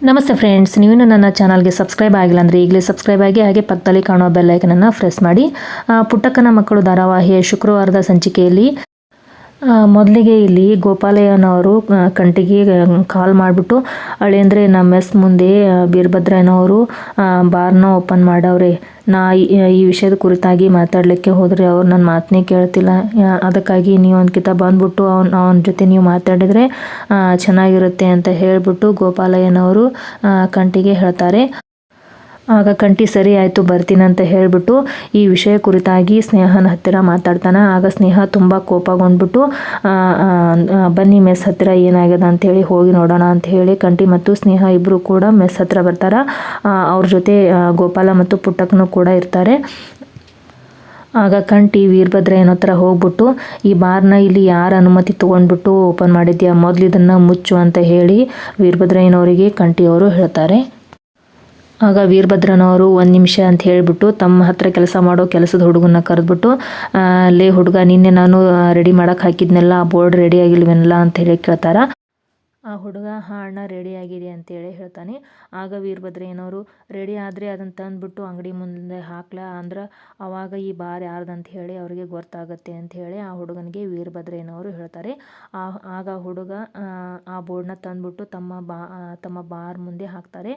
ನಮಸ್ತೆ ಫ್ರೆಂಡ್ಸ್, ನೀವೇನು ನನ್ನ ಚಾನಲ್ಗೆ ಸಬ್ಸ್ಕ್ರೈಬ್ ಆಗಿಲ್ಲ ಅಂದರೆ ಈಗಲೇ ಸಬ್ಸ್ಕ್ರೈಬ್ ಆಗಿ ಹಾಗೆ ಪಕ್ಕದಲ್ಲಿ ಕಾಣುವ ಬೆಲ್ ಐಕನನ್ನು ಪ್ರೆಸ್ ಮಾಡಿ. ಪುಟ್ಟಕ್ಕನ ಮಕ್ಕಳು ಧಾರಾವಾಹಿಯ ಶುಕ್ರವಾರದ ಸಂಚಿಕೆಯಲ್ಲಿ ಮೊದಲಿಗೆ ಇಲ್ಲಿ ಗೋಪಾಲಯ್ಯನವರು ಕಂಟಿಗೆ ಕಾಲ್ ಮಾಡಿಬಿಟ್ಟು ಅಳೇಂದ್ರೆ ನಮ್ಮ ಮೆಸ್ ಮುಂದೆ ವೀರಭದ್ರಯ್ಯನವರು ಬಾರ್ನ ಓಪನ್ ಮಾಡವ್ರೆ. ನಾ ಈ ವಿಷಯದ ಕುರಿತಾಗಿ ಮಾತಾಡಲಿಕ್ಕೆ ಹೋದರೆ ಅವ್ರು ನನ್ನ ಮಾತನ್ನೇ ಕೇಳ್ತಿಲ್ಲ. ಅದಕ್ಕಾಗಿ ನೀವು ಒಂದ್ಕಿತ ಬಂದ್ಬಿಟ್ಟು ಅವನ ಜೊತೆ ನೀವು ಮಾತಾಡಿದರೆ ಚೆನ್ನಾಗಿರುತ್ತೆ ಅಂತ ಹೇಳಿಬಿಟ್ಟು ಗೋಪಾಲಯ್ಯನವರು ಕಂಟಿಗೆ ಹೇಳ್ತಾರೆ. ಆಗ ಕಂಟಿ ಸರಿ ಆಯಿತು ಬರ್ತೀನಿ ಅಂತ ಹೇಳಿಬಿಟ್ಟು ಈ ವಿಷಯ ಕುರಿತಾಗಿ ಸ್ನೇಹನ ಹತ್ತಿರ ಮಾತಾಡ್ತಾನೆ. ಆಗ ಸ್ನೇಹ ತುಂಬ ಕೋಪಗೊಂಡ್ಬಿಟ್ಟು ಬನ್ನಿ ಮೆಸ್ ಹತ್ತಿರ ಏನಾಗ್ಯದ ಅಂಥೇಳಿ ಹೋಗಿ ನೋಡೋಣ ಅಂತ ಹೇಳಿ ಕಂಟಿ ಮತ್ತು ಸ್ನೇಹ ಇಬ್ಬರು ಕೂಡ ಮೆಸ್ ಹತ್ತಿರ ಬರ್ತಾರೆ. ಅವ್ರ ಜೊತೆ ಗೋಪಾಲ ಮತ್ತು ಪುಟ್ಟಕ್ಕನು ಕೂಡ ಇರ್ತಾರೆ. ಆಗ ಕಂಟಿ ವೀರಭದ್ರಯ್ಯನ ಹತ್ರ ಹೋಗ್ಬಿಟ್ಟು ಈ ಬಾರ್ನ ಇಲ್ಲಿ ಯಾರ ಅನುಮತಿ ತೊಗೊಂಡ್ಬಿಟ್ಟು ಓಪನ್ ಮಾಡಿದ್ಯಾ, ಮೊದಲು ಇದನ್ನು ಮುಚ್ಚು ಅಂತ ಹೇಳಿ ವೀರಭದ್ರಯ್ಯನವರಿಗೆ ಕಂಟಿಯವರು ಹೇಳ್ತಾರೆ. ಆಗ ವೀರಭದ್ರನವರು ಒಂದು ನಿಮಿಷ ಅಂತ ಹೇಳಿಬಿಟ್ಟು ತಮ್ಮ ಹತ್ರ ಕೆಲಸ ಮಾಡೋ ಕೆಲಸದ ಹುಡುಗನ ಕರೆದ್ಬಿಟ್ಟು ಲೇ ಹುಡುಗ, ನಿನ್ನೆ ನಾನು ರೆಡಿ ಮಾಡೋಕೆ ಹಾಕಿದ್ನೆಲ್ಲ ಆ ಬೋರ್ಡ್ ರೆಡಿ ಆಗಿಲ್ವೇನಲ್ಲ ಅಂತ ಹೇಳಿ ಕೇಳ್ತಾರೆ. ಆ ಹುಡುಗ ಅಣ್ಣ ರೆಡಿ ಆಗಿದೆ ಅಂತೇಳಿ ಹೇಳ್ತಾನೆ. ಆಗ ವೀರಭದ್ರಯ್ಯನವರು ರೆಡಿ ಆದರೆ ಅದನ್ನು ತಂದುಬಿಟ್ಟು ಅಂಗಡಿ ಮುಂದೆ ಹಾಕ್ಲಾ ಅಂದ್ರೆ ಅವಾಗ ಈ ಬಾರ್ ಯಾರ್ದಂತ ಹೇಳಿ ಅವರಿಗೆ ಗೊತ್ತಾಗುತ್ತೆ ಅಂತ ಹೇಳಿ ಆ ಹುಡುಗನಿಗೆ ವೀರಭದ್ರಯ್ಯನವರು ಹೇಳ್ತಾರೆ. ಆಗ ಹುಡುಗ ಆ ಬೋರ್ಡ್ನ ತಂದುಬಿಟ್ಟು ತಮ್ಮ ಬಾರ್ ಮುಂದೆ ಹಾಕ್ತಾರೆ.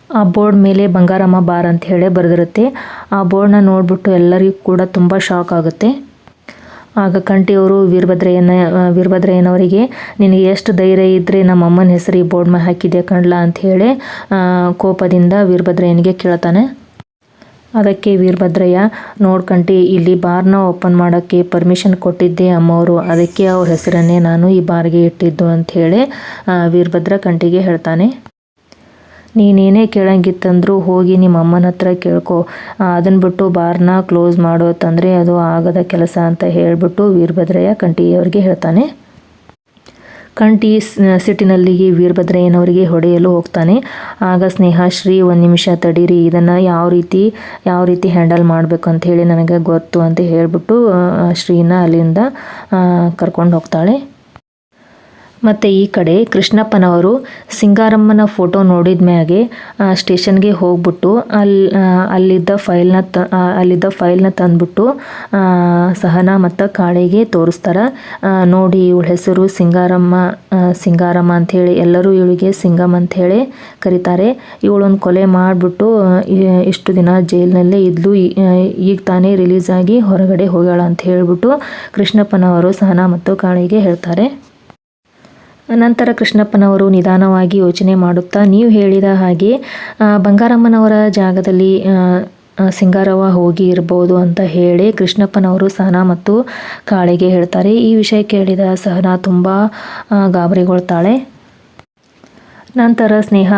ಆ ಬೋರ್ಡ್ ಮೇಲೆ ಬಂಗಾರಮ್ಮ ಬಾರ್ ಅಂತ ಹೇಳಿ ಬರೆದಿರುತ್ತೆ. ಆ ಬೋರ್ಡ್ನ ನೋಡಿಬಿಟ್ಟು ಎಲ್ಲರಿಗೂ ಕೂಡ ತುಂಬ ಶಾಕ್ ಆಗುತ್ತೆ. ಆಗ ಕಂಟಿಯವರು ವೀರಭದ್ರಯ್ಯನವರಿಗೆ ನಿನಗೆ ಎಷ್ಟು ಧೈರ್ಯ ಇದ್ದರೆ ನಮ್ಮ ಅಮ್ಮನ ಹೆಸರು ಈ ಬೋರ್ಡ್ ಮೇಲೆ ಹಾಕಿದ್ಯಾ ಕಣ್ಲಾ ಅಂತ ಹೇಳಿ ಕೋಪದಿಂದ ವೀರಭದ್ರಯ್ಯನಿಗೆ ಕೇಳ್ತಾನೆ. ಅದಕ್ಕೆ ವೀರಭದ್ರಯ್ಯ ನೋಡ್ಕಂಟಿ, ಇಲ್ಲಿ ಬಾರ್ನ ಓಪನ್ ಮಾಡೋಕ್ಕೆ ಪರ್ಮಿಷನ್ ಕೊಟ್ಟಿದ್ದೆ ಅಮ್ಮವರು, ಅದಕ್ಕೆ ಅವ್ರ ಹೆಸರನ್ನೇ ನಾನು ಈ ಬಾರ್ಗೆ ಇಟ್ಟಿದ್ದು ಅಂತ ಹೇಳಿ ವೀರಭದ್ರ ಕಂಟಿಗೆ ಹೇಳ್ತಾನೆ. ನೀನೇನೇ ಕೇಳಂಗಿತ್ತಂದ್ರೂ ಹೋಗಿ ನಿಮ್ಮ ಅಮ್ಮನ ಹತ್ರ ಕೇಳ್ಕೊ, ಅದನ್ನು ಬಿಟ್ಟು ಬಾರ್ನ ಕ್ಲೋಸ್ ಮಾಡೋತಂದರೆ ಅದು ಆಗದ ಕೆಲಸ ಅಂತ ಹೇಳಿಬಿಟ್ಟು ವೀರಭದ್ರಯ್ಯ ಕಂಟಿಯವ್ರಿಗೆ ಹೇಳ್ತಾನೆ. ಕಂಟಿ ಸಿಟ್ಟಿನಲ್ಲಿಗೆ ವೀರಭದ್ರಯ್ಯನವರಿಗೆ ಹೊಡೆಯಲು ಹೋಗ್ತಾನೆ. ಆಗ ಸ್ನೇಹಶ್ರೀ ಒಂದು ನಿಮಿಷ ತಡೀರಿ, ಇದನ್ನು ಯಾವ ರೀತಿ ಹ್ಯಾಂಡಲ್ ಮಾಡಬೇಕು ಅಂತ ಹೇಳಿ ನನಗೆ ಗೊತ್ತು ಅಂತ ಹೇಳಿಬಿಟ್ಟು ಶ್ರೀನ ಅಲ್ಲಿಂದ ಕರ್ಕೊಂಡು ಹೋಗ್ತಾಳೆ. ಮತ್ತು ಈ ಕಡೆ ಕೃಷ್ಣಪ್ಪನವರು ಸಿಂಗಾರಮ್ಮನ ಫೋಟೋ ನೋಡಿದ ಮ್ಯಾಗೆ ಸ್ಟೇಷನ್ಗೆ ಹೋಗ್ಬಿಟ್ಟು ಅಲ್ಲಿದ್ದ ಫೈಲ್ನ ತಂದುಬಿಟ್ಟು ಸಹನಾ ಮತ್ತು ಕಾಳಿಗೆ ತೋರಿಸ್ತಾರೆ. ನೋಡಿ ಇವಳ ಹೆಸರು ಸಿಂಗಾರಮ್ಮ ಅಂಥೇಳಿ ಎಲ್ಲರೂ ಇವಳಿಗೆ ಸಿಂಗಮ್ ಅಂಥೇಳಿ ಕರೀತಾರೆ. ಇವಳೊಂದು ಕೊಲೆ ಮಾಡಿಬಿಟ್ಟು ಇಷ್ಟು ದಿನ ಜೈಲಿನಲ್ಲೇ ಇದ್ಲು, ಈಗ ತಾನೇ ರಿಲೀಸ್ ಆಗಿ ಹೊರಗಡೆ ಹೋಗ್ಯಾಳ ಅಂತ ಹೇಳಿಬಿಟ್ಟು ಕೃಷ್ಣಪ್ಪನವರು ಸಹನಾ ಮತ್ತು ಕಾಳಿಗೆ ಹೇಳ್ತಾರೆ. ನಂತರ ಕೃಷ್ಣಪ್ಪನವರು ನಿಧಾನವಾಗಿ ಯೋಚನೆ ಮಾಡುತ್ತಾ, ನೀವು ಹೇಳಿದ ಹಾಗೆ ಬಂಗಾರಮ್ಮನವರ ಜಾಗದಲ್ಲಿ ಸಿಂಗಾರವ್ವ ಹೋಗಿ ಇರ್ಬೋದು ಅಂತ ಹೇಳಿ ಕೃಷ್ಣಪ್ಪನವರು ಸಹನಾ ಮತ್ತು ಕಾಳಿಗೆ ಹೇಳ್ತಾರೆ. ಈ ವಿಷಯ ಕೇಳಿದ ಸಹನಾ ತುಂಬ ಗಾಬರಿಗೊಳ್ತಾಳೆ. ನಂತರ ಸ್ನೇಹ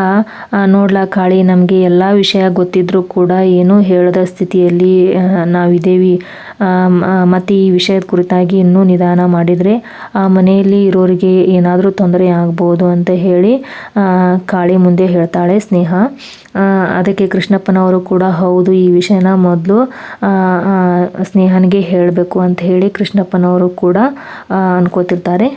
ನೋಡ್ಲಾ ಕಾಳಿ, ನಮಗೆ ಎಲ್ಲ ವಿಷಯ ಗೊತ್ತಿದ್ರೂ ಕೂಡ ಏನೂ ಹೇಳದ ಸ್ಥಿತಿಯಲ್ಲಿ ನಾವಿದ್ದೇವೆ. ಮತ್ತು ಈ ವಿಷಯದ ಕುರಿತಾಗಿ ಇನ್ನೂ ನಿಧಾನ ಮಾಡಿದರೆ ಆ ಮನೆಯಲ್ಲಿ ಇರೋರಿಗೆ ಏನಾದರೂ ತೊಂದರೆ ಆಗ್ಬೋದು ಅಂತ ಹೇಳಿ ಕಾಳಿ ಮುಂದೆ ಹೇಳ್ತಾಳೆ ಸ್ನೇಹ. ಅದಕ್ಕೆ ಕೃಷ್ಣಪ್ಪನವರು ಕೂಡ ಹೌದು, ಈ ವಿಷಯನ ಮೊದಲು ಸ್ನೇಹನಿಗೆ ಹೇಳಬೇಕು ಅಂತ ಹೇಳಿ ಕೃಷ್ಣಪ್ಪನವರು ಕೂಡ ಅನ್ಕೋತಿರ್ತಾರೆ.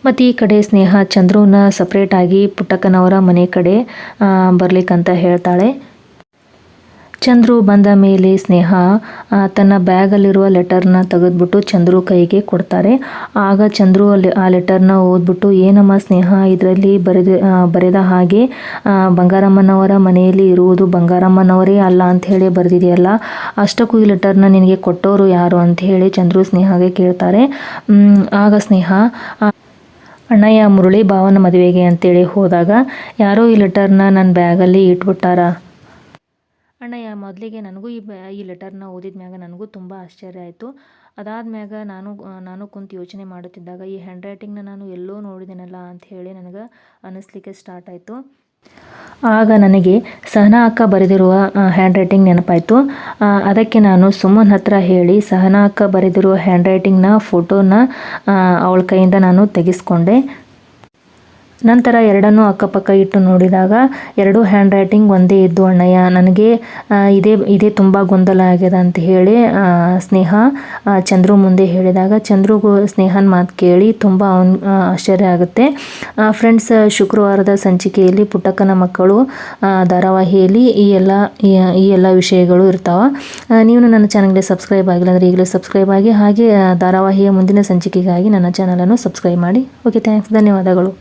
ಮತ್ತು ಈ ಕಡೆ ಸ್ನೇಹ ಚಂದ್ರನ ಸಪ್ರೇಟಾಗಿ ಪುಟ್ಟಕ್ಕನವರ ಮನೆ ಕಡೆ ಬರ್ಲಿಕ್ಕಂತ ಹೇಳ್ತಾಳೆ. ಚಂದ್ರು ಬಂದ ಮೇಲೆ ಸ್ನೇಹ ತನ್ನ ಬ್ಯಾಗಲ್ಲಿರುವ ಲೆಟರ್ನ ತೆಗೆದ್ಬಿಟ್ಟು ಚಂದ್ರು ಕೈಗೆ ಕೊಡ್ತಾರೆ. ಆಗ ಚಂದ್ರು ಆ ಲೆಟರ್ನ ಓದ್ಬಿಟ್ಟು, ಏನಮ್ಮ ಸ್ನೇಹ, ಇದರಲ್ಲಿ ಬರೆದ ಹಾಗೆ ಬಂಗಾರಮ್ಮನವರ ಮನೆಯಲ್ಲಿ ಇರುವುದು ಬಂಗಾರಮ್ಮನವರೇ ಅಲ್ಲ ಅಂತ ಹೇಳಿ ಬರೆದಿದೆಯಲ್ಲ, ಅಷ್ಟಕ್ಕೂ ಈ ಲೆಟರ್ನ ನಿನಗೆ ಕೊಟ್ಟವರು ಯಾರು ಅಂತ ಹೇಳಿ ಚಂದ್ರು ಸ್ನೇಹಗೆ ಕೇಳ್ತಾರೆ. ಆಗ ಸ್ನೇಹ, ಅಣ್ಣಯ್ಯ ಮುರಳಿ ಭಾವನ ಮದುವೆಗೆ ಅಂತೇಳಿ ಹೋದಾಗ ಯಾರೋ ಈ ಲೆಟರ್ನ ನನ್ನ ಬ್ಯಾಗಲ್ಲಿ ಇಟ್ಬಿಟ್ಟಾರ ಅಣ್ಣಯ್ಯ. ಮೊದಲಿಗೆ ನನಗೂ ಈ ಲೆಟರ್ನ ಓದಿದ ಮ್ಯಾಗ ನನಗೂ ತುಂಬ ಆಶ್ಚರ್ಯ ಆಯಿತು. ಅದಾದ್ಮ್ಯಾಗ ನಾನು ಕುಂತು ಯೋಚನೆ ಮಾಡುತ್ತಿದ್ದಾಗ ಈ ಹ್ಯಾಂಡ್ ರೈಟಿಂಗ್ನ ನಾನು ಎಲ್ಲೋ ನೋಡಿದ್ದೇನಲ್ಲ ಅಂತ ಹೇಳಿ ನನಗೆ ಅನ್ನಿಸ್ಲಿಕ್ಕೆ ಸ್ಟಾರ್ಟ್ ಆಯಿತು. ಆಗ ನನಗೆ ಸಹನಾ ಅಕ್ಕ ಬರೆದಿರುವ ಹ್ಯಾಂಡ್ ರೈಟಿಂಗ್ ನೆನಪಾಯಿತು. ಅದಕ್ಕೆ ನಾನು ಸುಮನ್ ಹತ್ರ ಹೇಳಿ ಸಹನಾ ಅಕ್ಕ ಬರೆದಿರುವ ಹ್ಯಾಂಡ್ ರೈಟಿಂಗ್ನ ಫೋಟೋನ ಅವಳ ಕೈಯಿಂದ ನಾನು ತೆಗೆಸ್ಕೊಂಡೆ. ನಂತರ ಎರಡನ್ನೂ ಅಕ್ಕಪಕ್ಕ ಇಟ್ಟು ನೋಡಿದಾಗ ಎರಡೂ ಹ್ಯಾಂಡ್ ರೈಟಿಂಗ್ ಒಂದೇ ಇದ್ದು ಅಣ್ಣಯ್ಯ, ನನಗೆ ಇದೇ ತುಂಬ ಗೊಂದಲ ಆಗ್ಯದ ಅಂತ ಹೇಳಿ ಸ್ನೇಹ ಚಂದ್ರು ಮುಂದೆ ಹೇಳಿದಾಗ ಚಂದ್ರುಗೂ ಸ್ನೇಹನ ಮಾತು ಕೇಳಿ ತುಂಬ ಆಶ್ಚರ್ಯ ಆಗುತ್ತೆ. ಫ್ರೆಂಡ್ಸ್, ಶುಕ್ರವಾರದ ಸಂಚಿಕೆಯಲ್ಲಿ ಪುಟ್ಟಕ್ಕನ ಮಕ್ಕಳು ಧಾರಾವಾಹಿಯಲ್ಲಿ ಈ ಎಲ್ಲ ವಿಷಯಗಳು ಇರ್ತಾವೆ. ನೀವು ನನ್ನ ಚಾನಲ್ಗೆ ಸಬ್ಸ್ಕ್ರೈಬ್ ಆಗಿಲ್ಲ ಅಂದರೆ ಈಗಲೇ ಸಬ್ಸ್ಕ್ರೈಬ್ ಆಗಿ, ಹಾಗೆ ಧಾರಾವಾಹಿಯ ಮುಂದಿನ ಸಂಚಿಕೆಗಾಗಿ ನನ್ನ ಚಾನಲನ್ನು ಸಬ್ಸ್ಕ್ರೈಬ್ ಮಾಡಿ. ಓಕೆ, ಥ್ಯಾಂಕ್ಸ್, ಧನ್ಯವಾದಗಳು.